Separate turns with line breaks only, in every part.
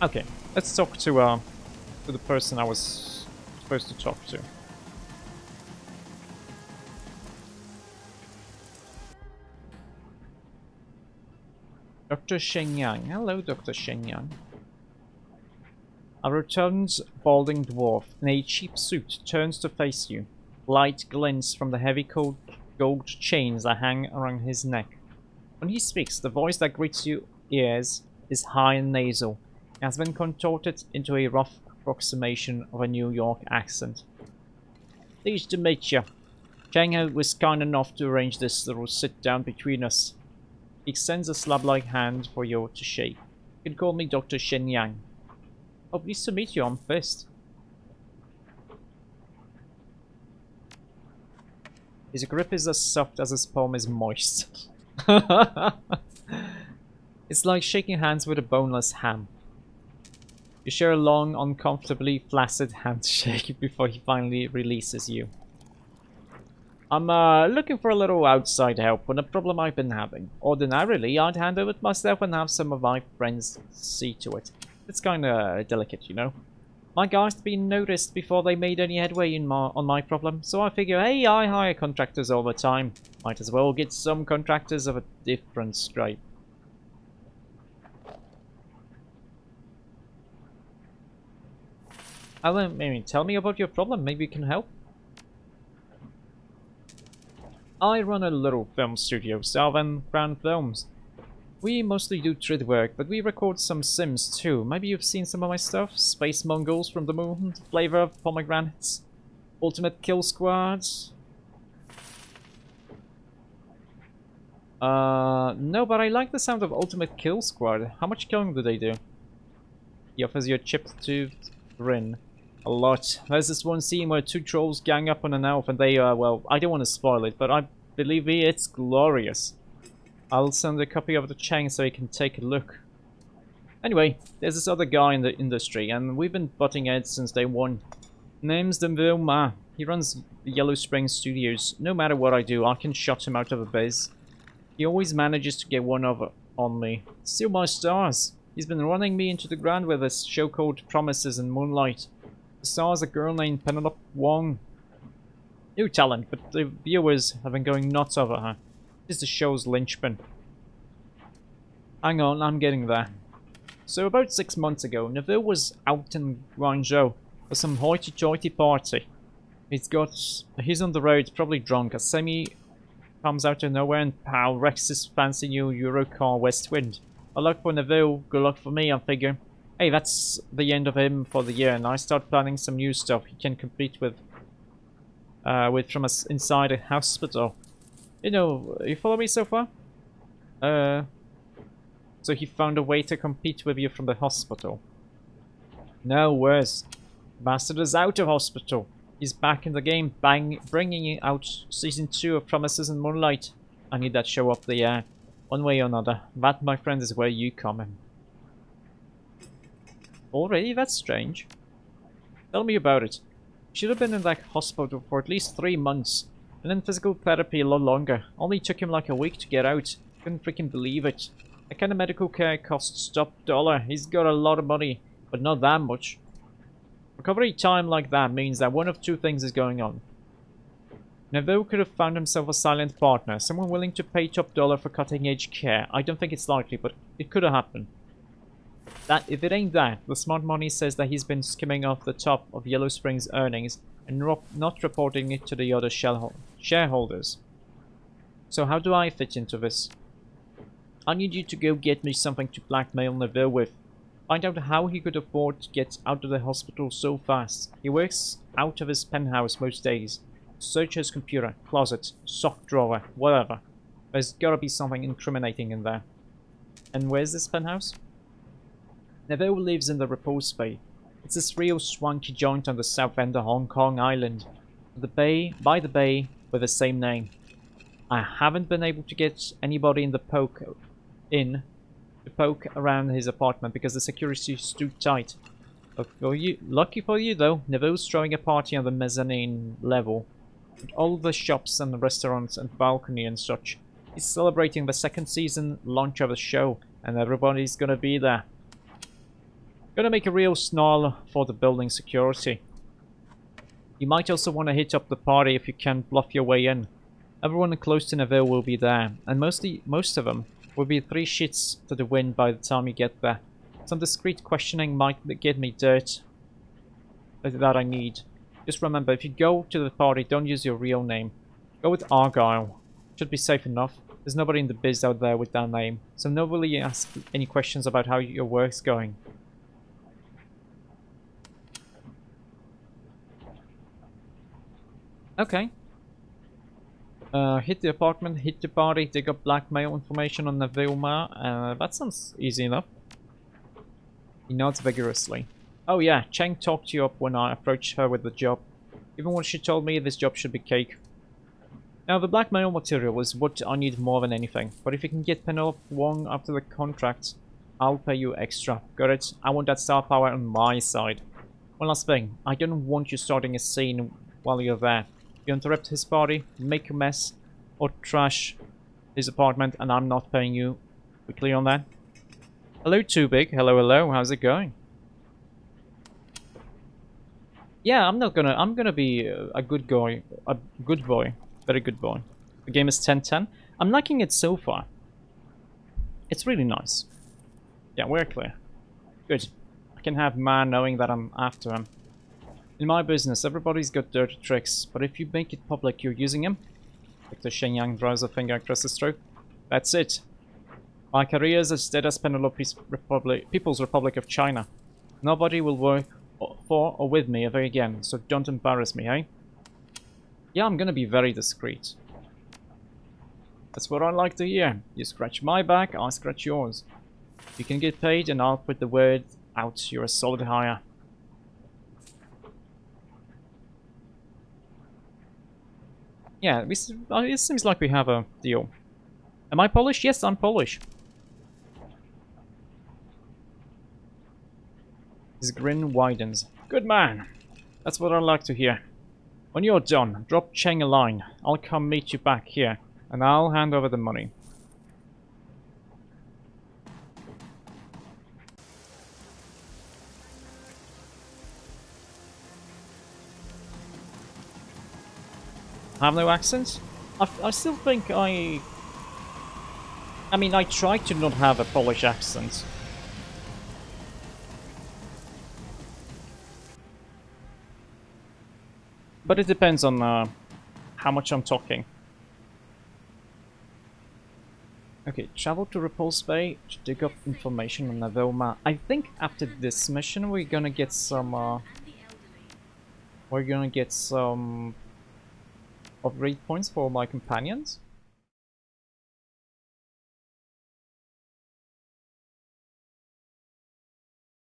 Okay, let's talk to the person I was supposed to talk to. Dr. Shenyang. Hello, Dr. Shenyang. A rotund, balding dwarf in a cheap suit turns to face you. Light glints from the heavy gold chains that hang around his neck. When he speaks, the voice that greets your ears is high and nasal. It has been contorted into a rough approximation of a New York accent. Pleased to meet you. Chang was kind enough to arrange this little sit-down between us. He extends a slab-like hand for you to shake. You can call me Dr. Shenyang. Oh, pleased to meet you, I'm Fist. His grip is as soft as his palm is moist. It's like shaking hands with a boneless ham. You share a long, uncomfortably flaccid handshake before he finally releases you. I'm looking for a little outside help on a problem I've been having. Ordinarily, I'd hand over myself and have some of my friends see to it. It's kinda delicate, you know? My guys have been noticed before they made any headway on my problem, so I figure, hey, I hire contractors all the time. Might as well get some contractors of a different stripe. Maybe tell me about your problem, maybe you can help. I run a little film studio, Southern Grand Films. We mostly do trade work, but we record some sims too. Maybe you've seen some of my stuff? Space Mongols from the Moon, Flavor of Pomegranates, Ultimate Kill Squads. No, but I like the sound of Ultimate Kill Squad. How much killing do they do? He offers you a chip-toothed grin. A lot. There's this one scene where two trolls gang up on an elf and they, well, I don't want to spoil it, but I believe me, it's glorious. I'll send a copy of the Chang so he can take a look. Anyway, there's this other guy in the industry, and we've been butting heads since day one. Name's Demville Ma. He runs the Yellow Springs Studios. No matter what I do, I can shut him out of a biz. He always manages to get one over on me. Steal my stars. He's been running me into the ground with this show called Promises and Moonlight. The star's a girl named Penelope Wong. New talent, but the viewers have been going nuts over her. She's the show's linchpin. Hang on, I'm getting there. So about 6 months ago, Neville was out in Guangzhou for some hoity-toity party. He's on the road, probably drunk. A semi comes out of nowhere and pow, wrecks his fancy new Eurocar Westwind. Good luck for Neville, good luck for me, I figure. Hey, that's the end of him for the year, and I start planning some new stuff he can compete with from us inside a hospital. You know, you follow me so far? So he found a way to compete with you from the hospital. No, worse. Bastard is out of hospital. He's back in the game, bringing out season 2 of Promises and Moonlight. I need that show up the air. One way or another. That, my friend, is where you come in. Already? That's strange. Tell me about it. Should have been in that hospital for at least 3 months. And in physical therapy a lot longer. Only took him like a week to get out. Couldn't freaking believe it. That kind of medical care costs top dollar. He's got a lot of money, but not that much. Recovery time like that means that one of two things is going on. Neville could have found himself a silent partner, someone willing to pay top dollar for cutting-edge care. I don't think it's likely, but it could have happened. If it ain't that, the smart money says that he's been skimming off the top of Yellow Springs' earnings and not reporting it to the other shareholders. So how do I fit into this? I need you to go get me something to blackmail Neville with. Find out how he could afford to get out of the hospital so fast. He works out of his penthouse most days. Search his computer, closet, sock drawer, whatever. There's gotta be something incriminating in there. And where's this penthouse? Neville lives in the Repose Bay. It's this real swanky joint on the south end of Hong Kong Island. By the bay with the same name. I haven't been able to get anybody in to poke around his apartment because the security is too tight. Lucky for you though, Neville's throwing a party on the mezzanine level. With all the shops and the restaurants and balcony and such. He's celebrating the second season launch of the show and everybody's gonna be there. Gonna make a real snarl for the building security. You might also want to hit up the party if you can bluff your way in. Everyone close to Neville will be there, and most of them will be 3 shits to the wind by the time you get there. Some discreet questioning might get me dirt that I need. Just remember, if you go to the party, don't use your real name. Go with Argyle. Should be safe enough. There's nobody in the biz out there with that name, so nobody ask any questions about how your work's going. Okay. Hit the apartment, hit the party, dig up blackmail information on the Vilma. That sounds easy enough. He nods vigorously. Oh yeah, Cheng talked you up when I approached her with the job. Even when she told me this job should be cake. Now the blackmail material is what I need more than anything, but if you can get Penelope Wong after the contract, I'll pay you extra. Got it? I want that star power on my side. One last thing, I don't want you starting a scene while you're there. You interrupt his party, make a mess, or trash his apartment, and I'm not paying you. We clear on that? Hello, Too Big. Hello, hello. How's it going? Yeah, I'm gonna be a good boy. A good boy. Very good boy. The game is 10-10. I'm liking it so far. It's really nice. Yeah, we're clear. Good. I can have man knowing that I'm after him. In my business, everybody's got dirty tricks, but if you make it public you're using them, like the Shenyang draws a finger across his throat, that's it. My career is as dead as People's Republic of China. Nobody will work for or with me ever again, so don't embarrass me, eh? Yeah, I'm gonna be very discreet. That's what I like to hear. You scratch my back, I'll scratch yours. You can get paid and I'll put the word out you're a solid hire. Yeah, it seems like we have a deal. Am I Polish? Yes, I'm Polish. His grin widens. Good man. That's what I like to hear. When you're done, drop Cheng a line. I'll come meet you back here, and I'll hand over the money. Have no accent? I still think I mean, I try to not have a Polish accent. But it depends on how much I'm talking. Okay, travel to Repulse Bay to dig up information on the Vilma. I think after this mission we're gonna get some upgrade points for my companions.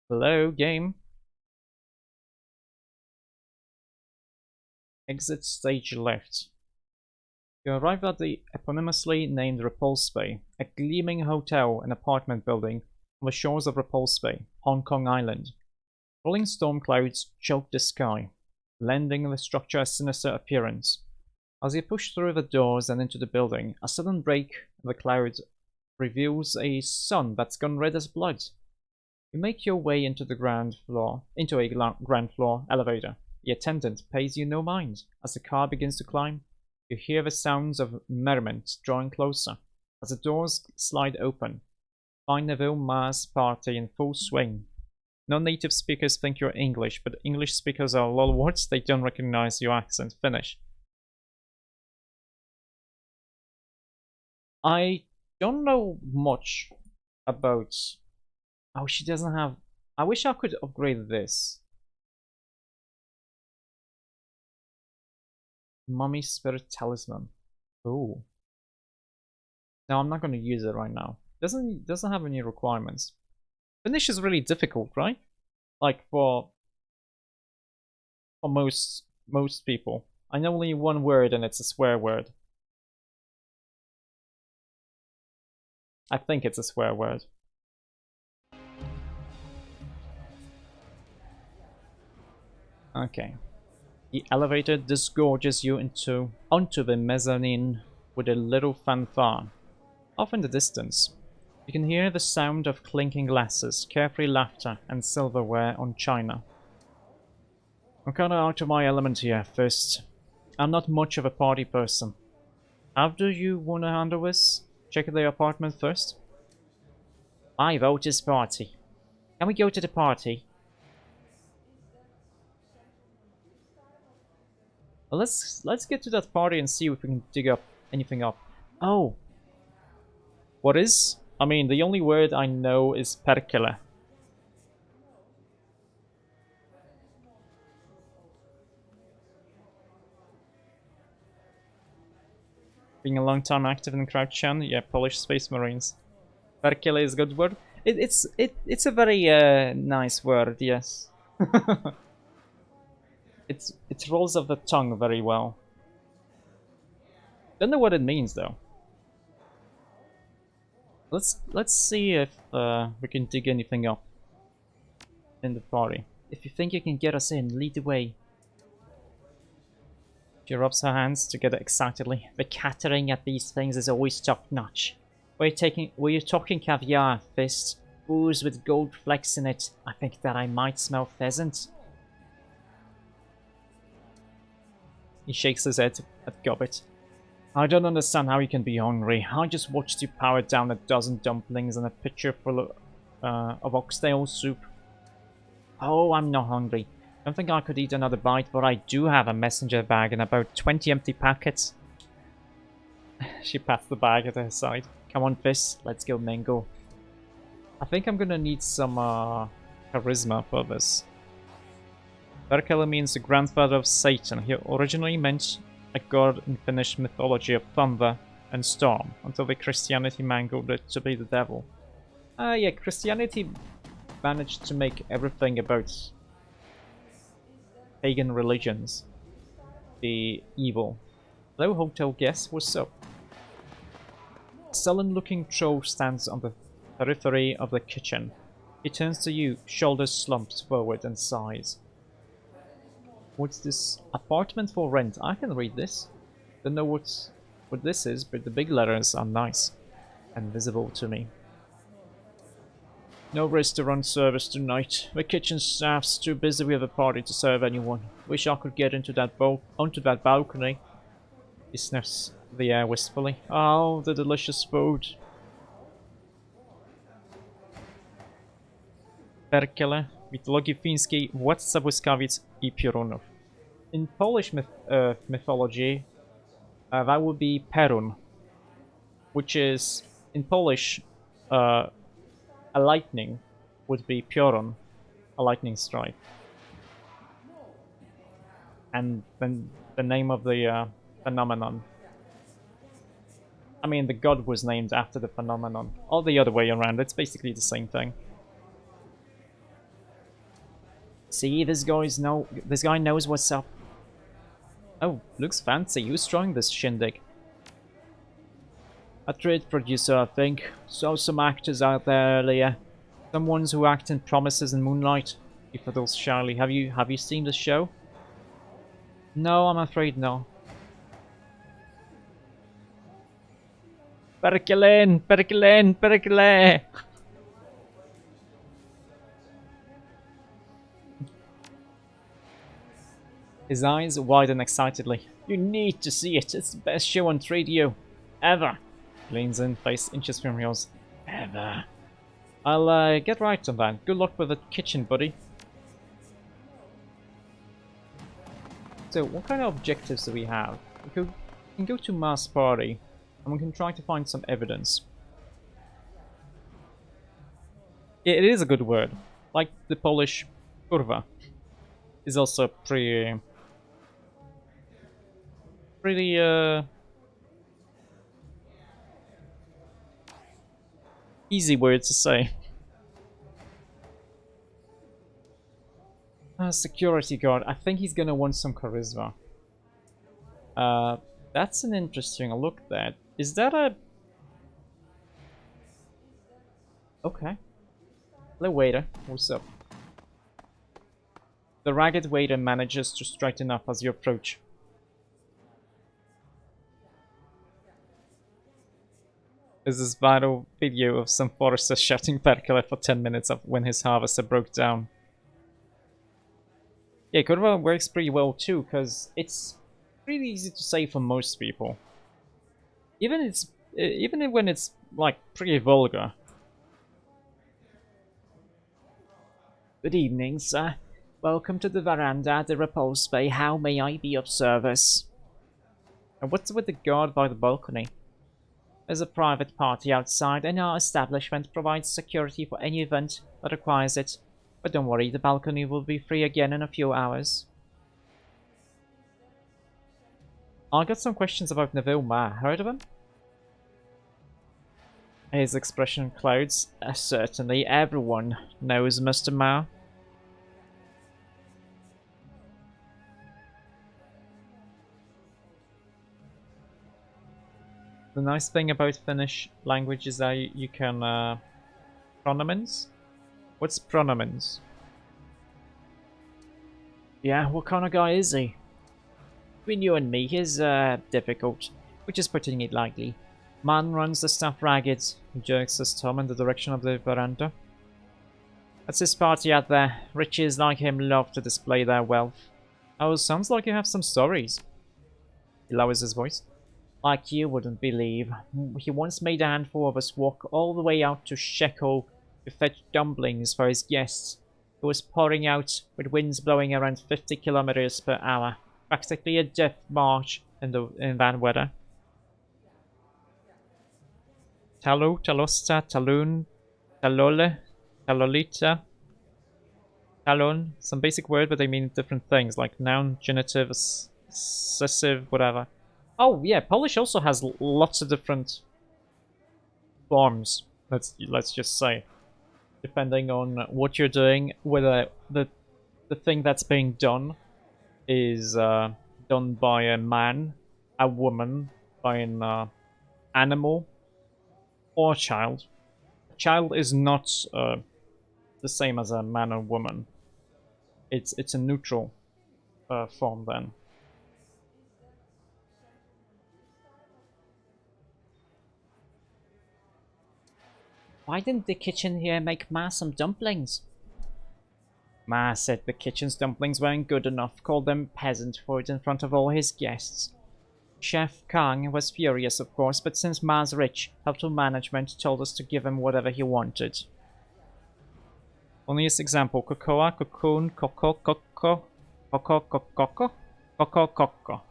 Hello, game. Exit stage left. You arrive at the eponymously named Repulse Bay, a gleaming hotel and apartment building on the shores of Repulse Bay, Hong Kong Island. Rolling storm clouds choke the sky, lending the structure a sinister appearance. As you push through the doors and into the building, a sudden break in the clouds reveals a sun that's gone red as blood. You make your way into a ground floor elevator. The attendant pays you no mind. As the car begins to climb, you hear the sounds of merriment drawing closer. As the doors slide open, find Neville Ma's party in full swing. Non-native speakers think you're English, but English speakers are lolwords, they don't recognize your accent. Finish. I don't know much about... Oh, she doesn't have... I wish I could upgrade this. Mummy Spirit Talisman. Oh. No, I'm not going to use it right now. Doesn't have any requirements. Finish is really difficult, right? Like for most people. I know only one word and it's a swear word. I think it's a swear word. Okay. The elevator disgorges you onto the mezzanine with a little fanfare. Off in the distance, You can hear the sound of clinking glasses, carefree laughter, and silverware on china. I'm kinda out of my element here, Fist. I'm not much of a party person. How do you wanna handle this? Check the apartment first? My vote is party. Can we go to the party? Well, let's get to that party and see if we can dig up anything up. Oh. What is? I mean, the only word I know is perkele. Being a long time active in CrouchChan, yeah, Polish Space Marines. Perkele is a good word. It's a very nice word, yes. It rolls off the tongue very well. Don't know what it means though. Let's see if we can dig anything up in the party. If you think you can get us in, lead the way. She rubs her hands together excitedly. The catering at these things is always top notch. Were you talking caviar, Fist? Booze with gold flecks in it. I think that I might smell pheasant. He shakes his head at Gobbet. I don't understand how you can be hungry. I just watched you power down a dozen dumplings and a pitcher full of oxtail soup. Oh, I'm not hungry. Don't think I could eat another bite, but I do have a messenger bag and about 20 empty packets. She pats the bag at her side. Come on, Fist, let's go mingle. I think I'm gonna need some charisma for this. Perkele means the grandfather of Satan. He originally meant a god in Finnish mythology of thunder and storm, until the Christianity mangled it to be the devil. Yeah, Christianity managed to make everything about pagan religions be evil. Hello, hotel guest, what's up? A sullen-looking troll stands on the periphery of the kitchen. He turns to you, shoulders slumped forward and sighs. What's this? Apartment for rent. I can read this. Don't know what this is, but the big letters are nice and visible to me. No restaurant service tonight. The kitchen staff's too busy with a party to serve anyone. Wish I could get into onto that balcony. He sniffs the air wistfully. Oh, the delicious food. Perkele, mitologii fińskiej, władca błyskawic I piorunów. In Polish mythology, that would be Perun, which is, in Polish, a lightning would be piorun, a lightning strike. And then the name of the phenomenon. I mean, the god was named after the phenomenon. Or the other way around, it's basically the same thing. See, this guy knows what's up. Oh, looks fancy. Who's throwing this shindig? A trade producer, I think. Saw some actors out there earlier. Some ones who act in Promises and Moonlight. He fiddles shyly. Have you seen the show? No, I'm afraid no. Perkele, perkele, perkele. His eyes widen excitedly. You need to see it. It's the best show on radio. Ever. He leans in, face inches from yours. Ever. I'll get right on that. Good luck with the kitchen, buddy. So, what kind of objectives do we have? We can go to Mass Party, and we can try to find some evidence. Yeah, it is a good word. Like the Polish kurwa is also pretty easy word to say. Security guard. I think he's gonna want some charisma. That's an interesting look. That is that a... Okay. Hello, waiter. What's up? The ragged waiter manages to straighten up as you approach. There's this viral video of some forester shouting perkele for 10 minutes of when his harvester broke down. Yeah, Kurva works pretty well too, because it's pretty easy to say for most people. Even when it's like pretty vulgar. Good evening, sir. Welcome to the veranda at the Repose Bay. How may I be of service? And what's with the guard by the balcony? There's a private party outside, and our establishment provides security for any event that requires it. But don't worry, the balcony will be free again in a few hours. I got some questions about Neville Ma. Heard of him? His expression clouds. Certainly, everyone knows Mr. Ma. The nice thing about Finnish language is that you can pronomins. What's pronomins? Yeah, what kind of guy is he? Between you and me, he's difficult, which is putting it lightly. Man runs the stuff ragged. He jerks his thumb in the direction of the veranda. That's his party out there. Riches like him love to display their wealth. Oh, sounds like you have some stories. He lowers his voice. Like you wouldn't believe. He once made a handful of us walk all the way out to Sheko to fetch dumplings for his guests. It was pouring out, with winds blowing around 50 kilometers per hour. Practically a death march in that weather. Talu, Talosta, Talun, Talole, Talolita, Talon. Some basic word, but they mean different things, like noun, genitive, possessive, whatever. Oh yeah, Polish also has lots of different forms. Let's just say, depending on what you're doing, whether the thing that's being done is done by a man, a woman, by an animal, or a child. A child is not the same as a man or woman. It's a neutral form then. Why didn't the kitchen here make Ma some dumplings? Ma said the kitchen's dumplings weren't good enough, called them peasant food in front of all his guests. Chef Kang was furious, of course, but since Ma's rich, hotel management told us to give him whatever he wanted. Only as example, cocoa, cocoon, coco, coco, coco, coco, coco, coco.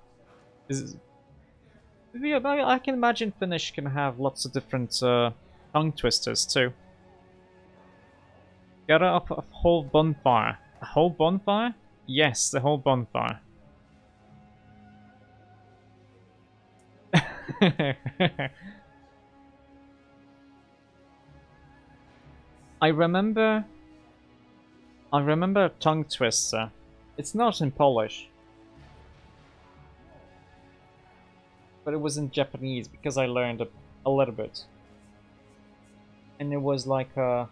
Yeah, I can imagine Finnish can have lots of different tongue twisters too. Gather up a whole bonfire. A whole bonfire? Yes, the whole bonfire. I remember a tongue twister. It's not in Polish. But it was in Japanese because I learned a little bit. And it was like the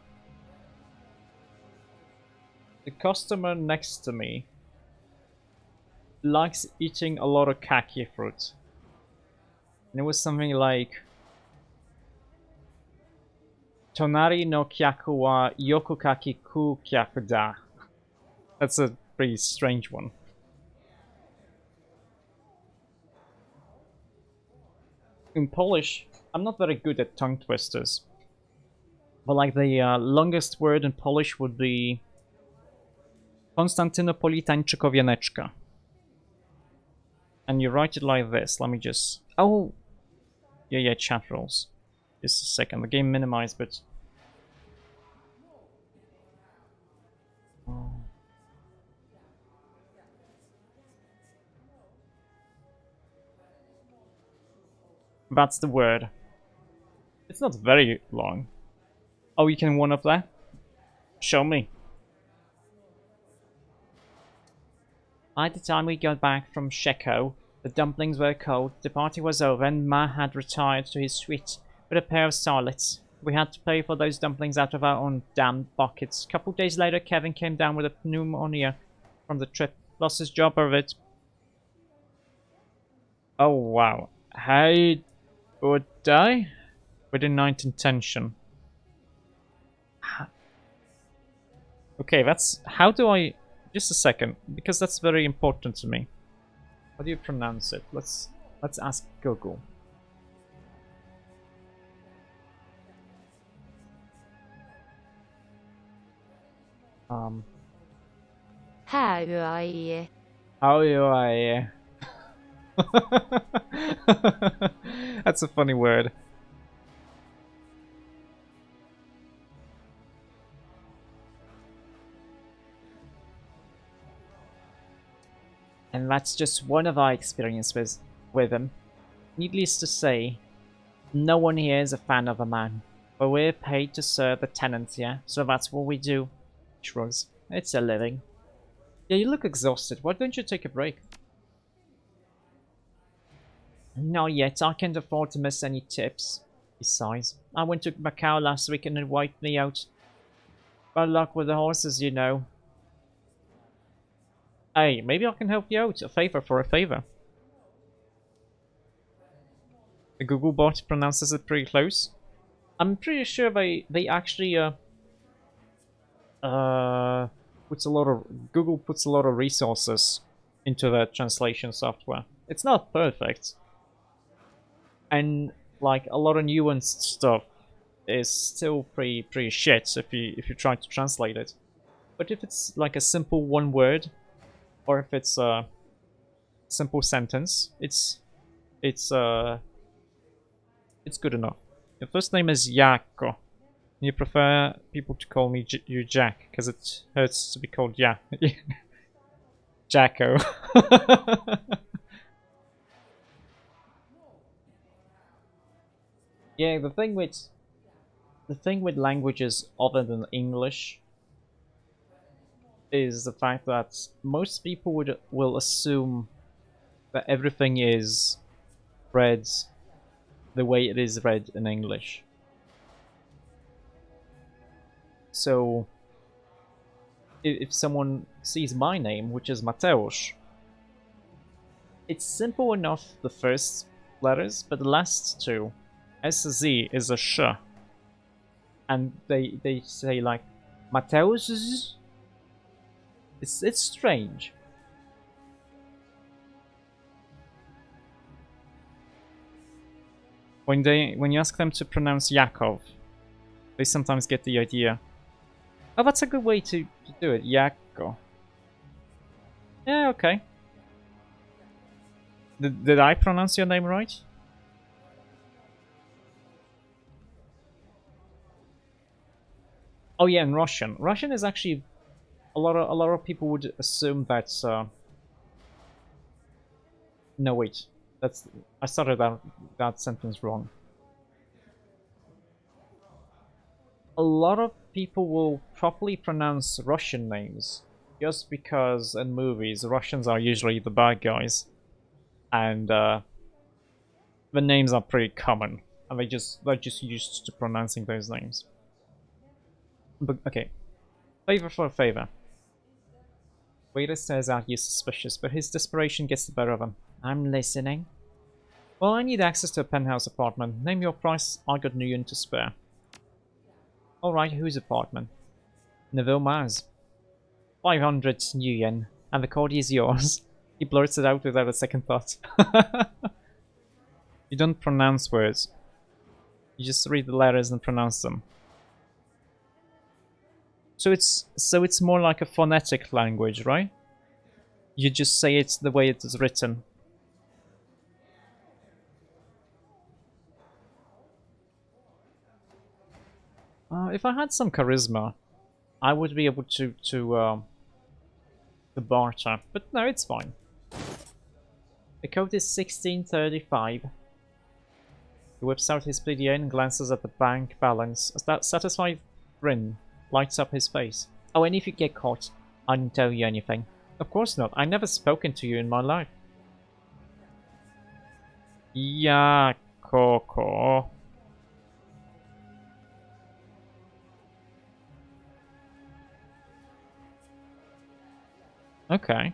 customer next to me likes eating a lot of kaki fruit. And it was something like Tonari no kyaku wa yokukaki ku kyaku da. That's a pretty strange one. In Polish, I'm not very good at tongue twisters. But like the longest word in Polish would be Konstantynopolitańczyk owieneczka. And you write it like this. Let me just... Oh! Yeah, chat rules. Just a second. The game minimized, but... That's the word. It's not very long. Oh, you can one up there? Show me. By the time we got back from Sheko, the dumplings were cold, the party was over, and Ma had retired to his suite with a pair of starlets. We had to pay for those dumplings out of our own damned pockets. A couple days later, Kevin came down with a pneumonia from the trip. Lost his job over it. Oh, wow. How would die? Within 9th intention. Okay, that's... How do I... Just a second, because that's very important to me. How do you pronounce it? Let's ask Google.
How do I?
How do I... That's a funny word. And that's just one of our experiences with him. Needless to say, no one here is a fan of a man. But we're paid to serve the tenants here, so that's what we do. Shrugs. It's a living. Yeah, you look exhausted. Why don't you take a break? Not yet. I can't afford to miss any tips. Besides, I went to Macau last week and it wiped me out. Bad luck with the horses, you know. Hey, maybe I can help you out. A favor for a favor. The Google bot pronounces it pretty close. I'm pretty sure they actually puts a lot of Google puts a lot of resources into their translation software. It's not perfect, and like a lot of nuanced stuff is still pretty shit if you try to translate it. But if it's like a simple one word, or if it's a simple sentence, it's good enough. Your first name is Jaakko. You prefer people to call me you Jack because it hurts to be called Jacko. Yeah, the thing with languages other than English is the fact that most people will assume that everything is read the way it is read in English. So if someone sees my name, which is Mateusz, it's simple enough, the first letters, but the last two, SZ is a sh. And they say like, Mateusz? It's strange. When you ask them to pronounce Yakov, they sometimes get the idea. Oh, that's a good way to do it, Yakko. Yeah, okay. Did I pronounce your name right? Oh yeah, in Russian. Russian is actually a lot of people would assume that's no wait. That's I started that sentence wrong. A lot of people will properly pronounce Russian names just because in movies Russians are usually the bad guys, and the names are pretty common, and they're just used to pronouncing those names. But okay, favor for a favor. Waiter stares at you suspicious, but his desperation gets the better of him. I'm listening. Well, I need access to a penthouse apartment. Name your price. I got Nguyen to spare. Alright, whose apartment? Neville Mars. 500 Nguyen, and the code is yours. He blurts it out without a second thought. You don't pronounce words. You just read the letters and pronounce them. So it's more like a phonetic language, right? You just say it the way it is written. If I had some charisma, I would be able to barter, but no, it's fine. The code is 1635. He whips out his PDA and glances at the bank balance. That satisfied grin lights up his face. Oh, and if you get caught, I didn't tell you anything. Of course not. I never spoken to you in my life. Yeah, Coco. Okay.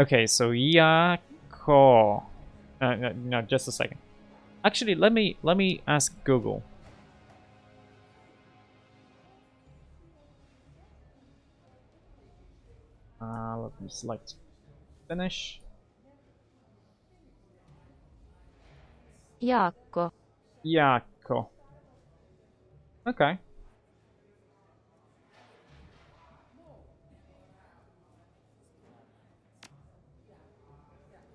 Okay, so Yako. No, just a second. Actually, let me ask Google. Let me select finish.
Jaakko.
Yako. Okay.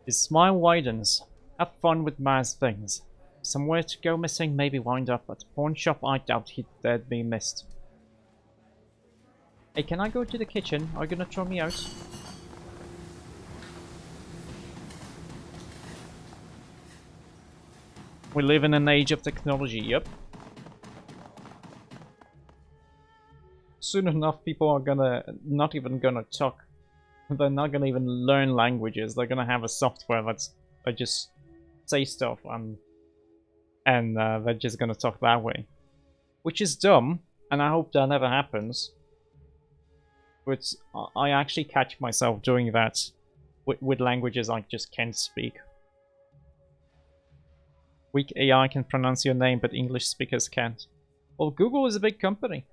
His smile widens. Have fun with Ma's things. Somewhere to go missing, maybe wind up at a pawn shop. I doubt he'd dared be missed. Hey, can I go to the kitchen? Are you gonna throw me out? We live in an age of technology, yep. Soon enough, people are not even gonna talk. They're not gonna even learn languages. They're gonna have a software that just say stuff and they're just gonna talk that way. Which is dumb, and I hope that never happens. But I actually catch myself doing that with languages I just can't speak. Weak AI can pronounce your name, but English speakers can't. Well, Google is a big company.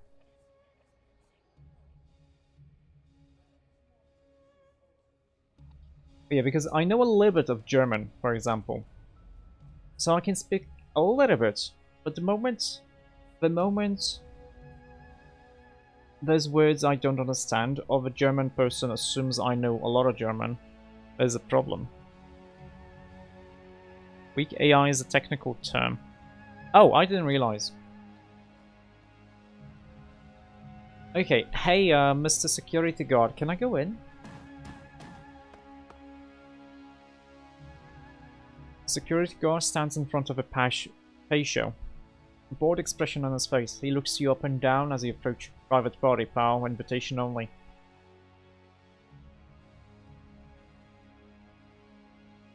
Yeah, because I know a little bit of German, for example. So I can speak a little bit. But the moment there's words I don't understand, or the German person assumes I know a lot of German, there's a problem. Weak AI is a technical term. Oh, I didn't realize. Okay, hey, Mr. Security Guard, can I go in? The security guard stands in front of a patio. A bored expression on his face. He looks you up and down as you approach. Private party, pal. Invitation only.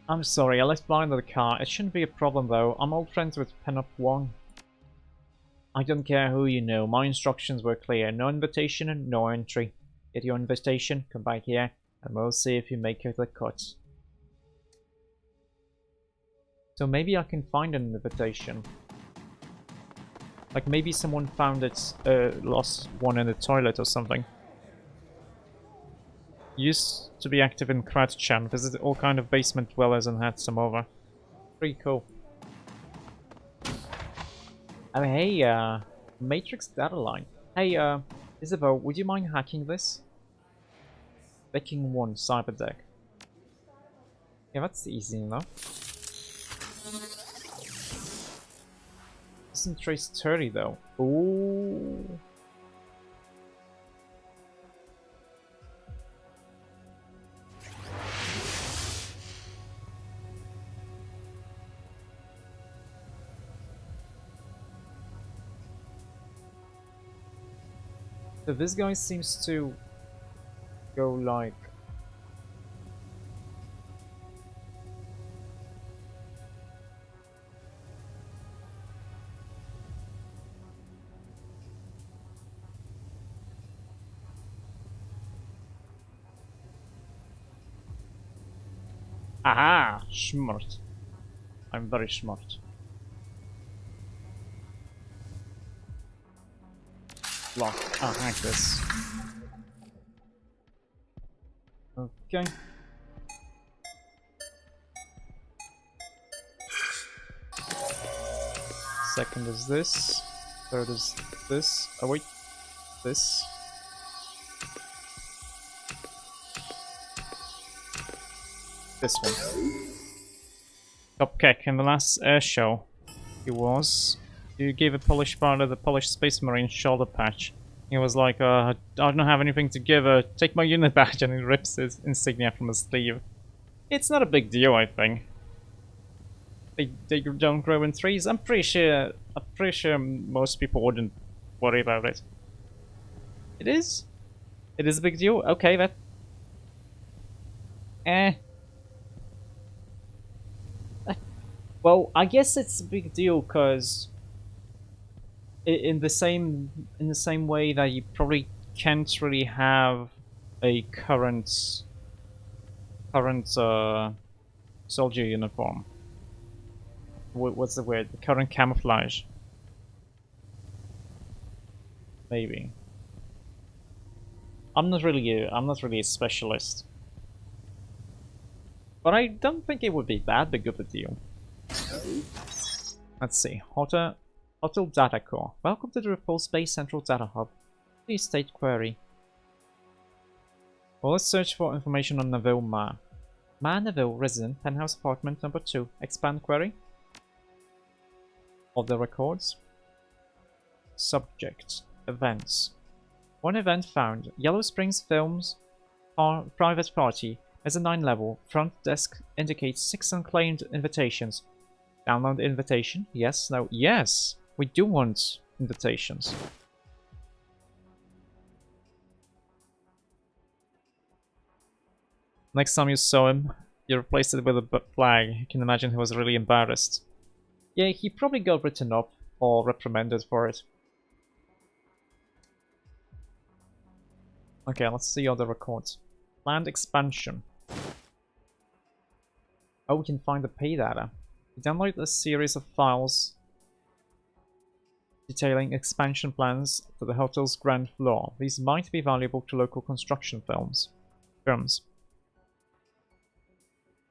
I'm sorry, I left behind the car. It shouldn't be a problem though. I'm old friends with Pen-Up Wong. I don't care who you know. My instructions were clear. No invitation and no entry. Get your invitation, come back here, and we'll see if you make the cut. So maybe I can find an invitation. Like maybe someone found it, lost one in the toilet or something. Used to be active in Kratchan, visited all kind of basement dwellers and had some over. Pretty cool. Oh hey, Matrix data line. Hey, Isabel, would you mind hacking this? Decking 1, Cyberdeck. Yeah, that's easy enough. Doesn't trace 30 though. Ooh. So this guy seems to go like... Aha! Smart. I'm very smart. Lock. Oh, hack this. Okay. Second is this. Third is this. Oh wait. This. This one. Cupcake in the last air show. He was. You gave a Polish part of the Polish Space Marine shoulder patch. He was like, I don't have anything to give her. Take my unit badge, and he rips his insignia from his sleeve. It's not a big deal, I think. They don't grow in trees. I'm pretty sure most people wouldn't worry about it. It is? It is a big deal? Okay, that... Well, I guess it's a big deal because in the same way that you probably can't really have a current current soldier uniform. What's the word? The current camouflage. Maybe. I'm not really a specialist. But I don't think it would be that big of a deal. Let's see. Hotel Data Core. Welcome to the Repulse Base Central Data Hub. Please state query. Well, let's search for information on Neville Ma. Ma Neville, resident, penthouse apartment number 2. Expand query. Other records. Subject. Events. One event found. Yellow Springs Films private party has a 9 level. Front desk indicates 6 unclaimed invitations. Download the invitation. Yes. No. Yes. We do want invitations. Next time you saw him, you replaced it with a flag. You can imagine he was really embarrassed. Yeah, he probably got written up or reprimanded for it. Okay, let's see other records. Planned expansion. Oh, we can find the pay data. We download a series of files detailing expansion plans for the hotel's ground floor. These might be valuable to local construction firms.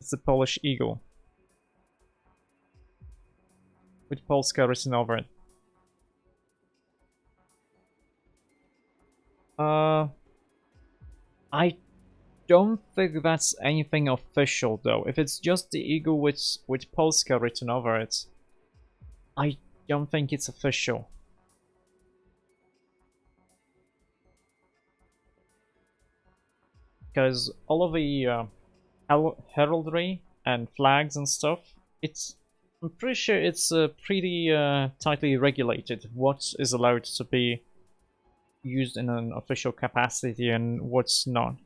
It's the Polish Eagle, with Polska written over it. I don't think that's anything official though. If it's just the Eagle with Polska written over it, I don't think it's official. Because all of the heraldry and flags and stuff, I'm pretty sure it's pretty tightly regulated what is allowed to be used in an official capacity and what's not.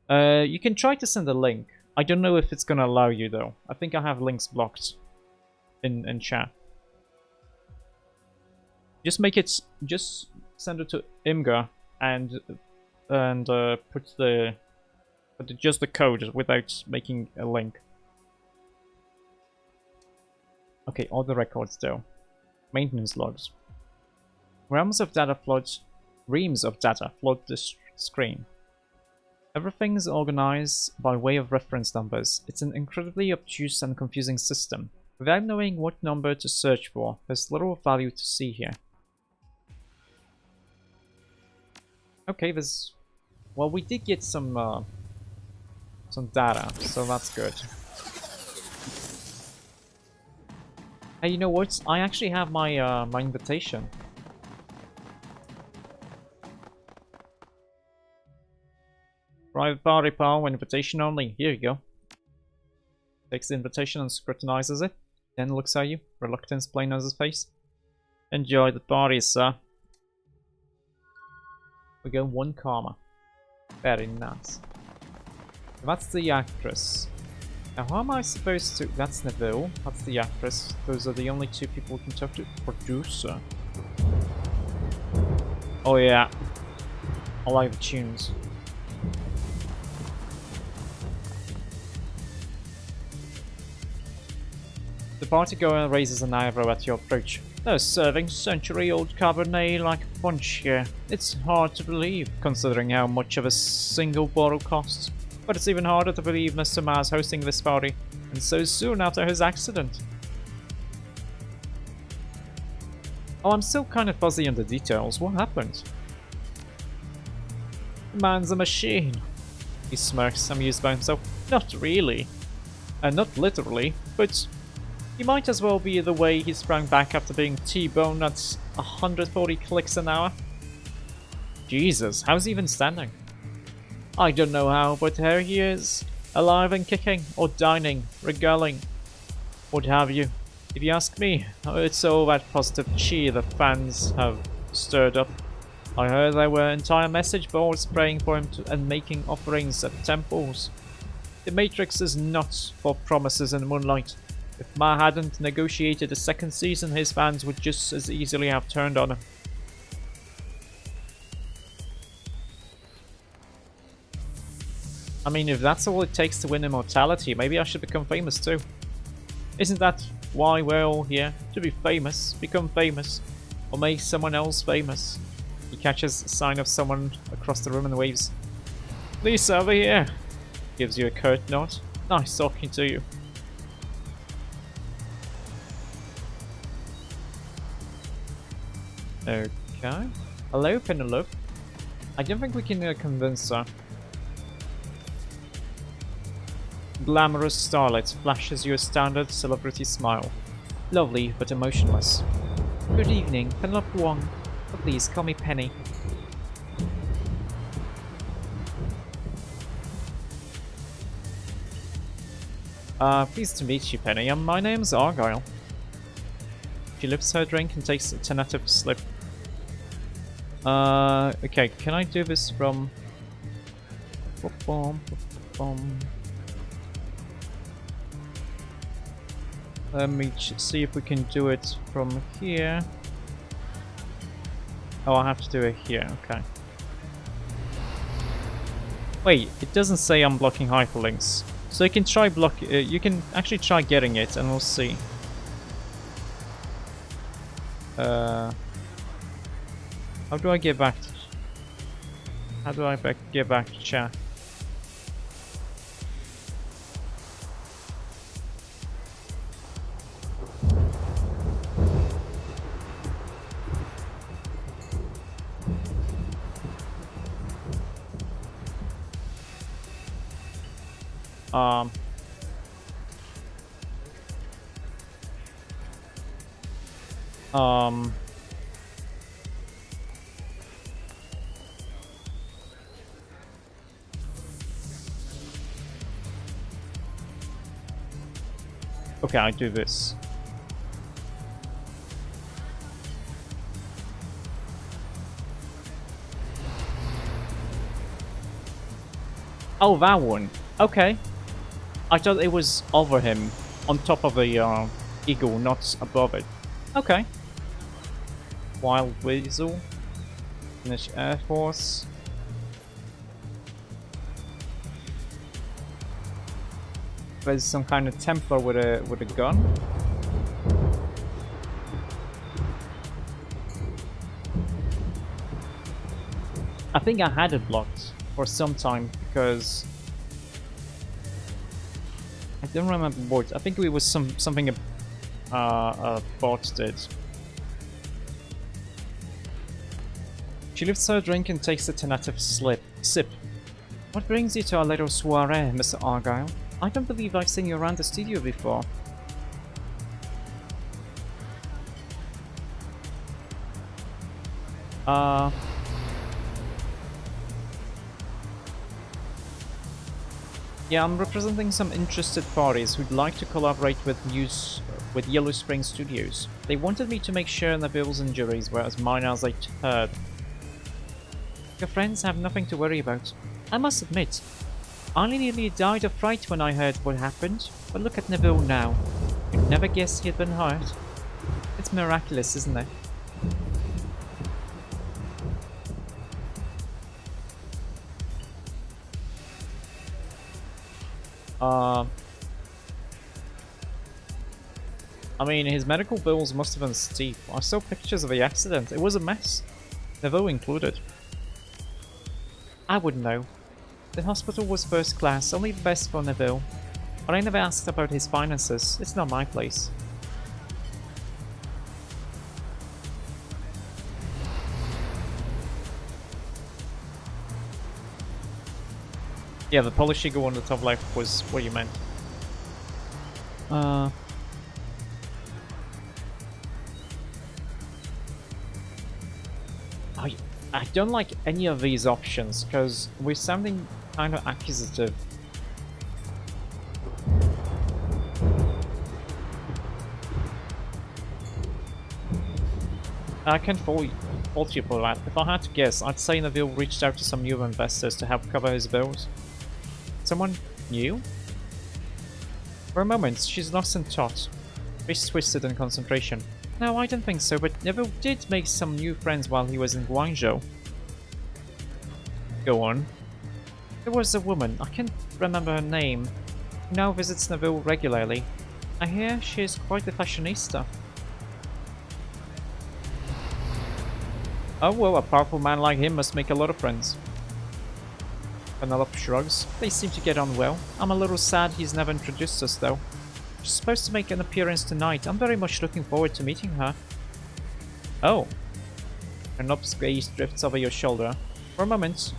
You can try to send a link. I don't know if it's gonna allow you though. I think I have links blocked in chat. Just send it to Imgur and put just the code without making a link. Okay, all the records though. Maintenance logs. Reams of data flood this screen. Everything is organized by way of reference numbers. It's an incredibly obtuse and confusing system. Without knowing what number to search for, there's little value to see here. Okay, well, we did get some data, so that's good. Hey, you know what? I actually have my my invitation. Private party, pal, invitation only. Here you go. Takes the invitation and scrutinizes it. Then looks at you, reluctance plain on his face. Enjoy the party, sir. We go 1 karma. Very nice. That's the actress. Now how am I supposed to... That's Neville, that's the actress. Those are the only 2 people we can talk to. Producer. Oh yeah. I like the tunes. The partygoer raises an eyebrow at your approach. They're serving century-old Cabernet like punch here. It's hard to believe, considering how much of a single bottle costs. But it's even harder to believe Mr. Ma's hosting this party, and so soon after his accident. Oh, I'm still kind of fuzzy on the details. What happened? The man's a machine. He smirks, amused by himself. Not really. Not literally, but... he might as well be the way he sprang back after being T-boned at 140 clicks an hour. Jesus, how's he even standing? I don't know how, but here he is, alive and kicking, or dining, regaling, what have you. If you ask me, it's all that positive chi the fans have stirred up. I heard there were entire message boards praying for him and making offerings at temples. The Matrix is not for promises in the moonlight. If Ma hadn't negotiated a 2nd season, his fans would just as easily have turned on him. I mean, if that's all it takes to win immortality, maybe I should become famous too. Isn't that why we're all here? To be famous, become famous, or make someone else famous. He catches a sign of someone across the room and waves. Lisa, over here! Gives you a curt nod. Nice talking to you. Okay. Hello, Penelope. I don't think we can convince her. Glamorous starlet flashes you a standard celebrity smile. Lovely, but emotionless. Good evening, Penelope Wong. But please, call me Penny. Pleased to meet you, Penny. My name's Argyle. She lifts her drink and takes a tentative slip. Okay, can I do this from... Let me see if we can do it from here. Oh, I have to do it here, okay. Wait, it doesn't say I'm blocking hyperlinks. So you can try you can actually try getting it and we'll see. How do I get back to... How do I get back to chat? Okay, I do this. Oh, that one. Okay. I thought it was over him, on top of the eagle, not above it. Okay. Wild Weasel. Finish Air Force. There's some kind of Templar with a gun. I think I had it blocked for some time because I don't remember what. I think it was something a bot did. She lifts her drink and takes a tentative sip. What brings you to our little soiree, Mr. Argyle? I don't believe I've seen you around the studio before. Yeah, I'm representing some interested parties who'd like to collaborate with Yellow Spring Studios. They wanted me to make sure Nabil's injuries were as minor as I heard. Your friends have nothing to worry about. I must admit, I nearly died of fright when I heard what happened, but look at Neville now. You'd never guess he had been hurt. It's miraculous, isn't it? I mean, his medical bills must have been steep. I saw pictures of the accident. It was a mess. Neville included. I wouldn't know. The hospital was first class, only the best for Neville. But I never asked about his finances. It's not my place. Yeah, the Polish eagle on the top left was what you meant. I don't like any of these options, because we're sounding kind of accusative. I can't fault you for that. If I had to guess, I'd say Neville reached out to some new investors to help cover his bills. Someone new? For a moment, she's lost in thought. Face twisted in concentration. No, I don't think so, but Neville did make some new friends while he was in Guangzhou. Go on. There was a woman, I can't remember her name, who now visits Neville regularly. I hear she is quite a fashionista. Oh well, a powerful man like him must make a lot of friends. Penelope shrugs. They seem to get on well. I'm a little sad he's never introduced us though. She's supposed to make an appearance tonight. I'm very much looking forward to meeting her. Oh. Penelope's gaze drifts over your shoulder for a moment,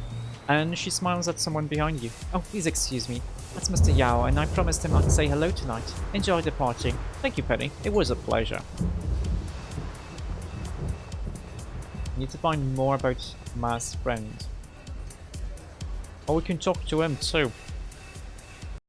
and she smiles at someone behind you. Oh, please excuse me. That's Mr. Yao, and I promised him I'd say hello tonight. Enjoy the party. Thank you, Penny. It was a pleasure. I need to find more about Ma's friend. Or we can talk to him too.